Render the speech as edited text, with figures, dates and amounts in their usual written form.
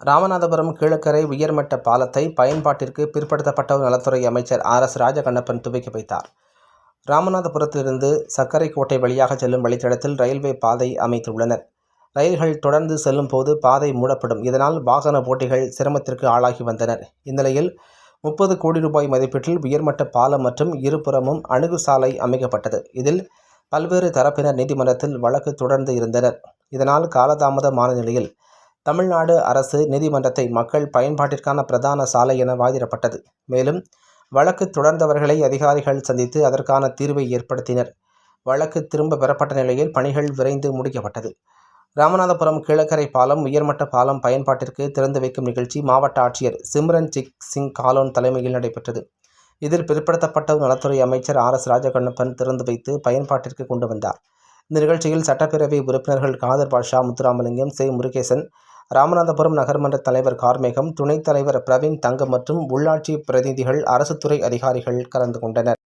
ராமநாதபுரம் கீழக்கரை உயர்மட்ட பாலத்தை பயன்பாட்டிற்கு பிற்படுத்தப்பட்டோர் நலத்துறை அமைச்சர் RS ராஜகண்ணப்பன் துவக்கி வைத்தார். ராமநாதபுரத்திலிருந்து சக்கரைக்கோட்டை வழியாக செல்லும் வழித்தடத்தில் ரயில்வே பாதை அமைத்துள்ளனர். ரயில்கள் தொடர்ந்து செல்லும் போது பாதை மூடப்படும். இதனால் வாகன ஓட்டிகள் சிரமத்திற்கு ஆளாகி வந்தனர். இந்நிலையில் 30 கோடி ரூபாய் மதிப்பீட்டில் உயர்மட்ட பாலம் மற்றும் இருபுறமும் அணுகு சாலை அமைக்கப்பட்டது. இதில் பல்வேறு தரப்பினர் நீதிமன்றத்தில் வழக்கு தொடர்ந்து இருந்தனர். இதனால் காலதாமதமான நிலையில் தமிழ்நாடு அரசு நீதிமன்றத்தை மக்கள் பயன்பாட்டிற்கான பிரதான சாலை என வாதிடப்பட்டது. மேலும் வழக்கு தொடர்ந்தவர்களை அதிகாரிகள் சந்தித்து அதற்கான தீர்வை ஏற்படுத்தினர். வழக்கு திரும்ப பெறப்பட்ட நிலையில் பணிகள் விரைந்து முடிக்கப்பட்டது. ராமநாதபுரம் கீழக்கரை பாலம் உயர்மட்ட பாலம் பயன்பாட்டிற்கு திறந்து வைக்கும் நிகழ்ச்சி மாவட்ட ஆட்சியர் சிம்ரன்ஜித் சிங் காலோன் தலைமையில் நடைபெற்றது. இதில் பிற்படுத்தப்பட்டோர் நலத்துறை அமைச்சர் RS ராஜகண்ணப்பன் திறந்து வைத்து பயன்பாட்டிற்கு கொண்டு வந்தார். இந்த நிகழ்ச்சியில் சட்டப்பேரவை உறுப்பினர்கள் காதர் பாஷா, முத்துராமலிங்கம், முருகேசன், ராமநாதபுரம் நகர்மன்ற தலைவர் கார்மேகம், துணைத் தலைவர் பிரவீன் தங்கம் மற்றும் உள்ளாட்சி பிரதிநிதிகள், அரசு துறை அதிகாரிகள் கலந்து கொண்டனர்.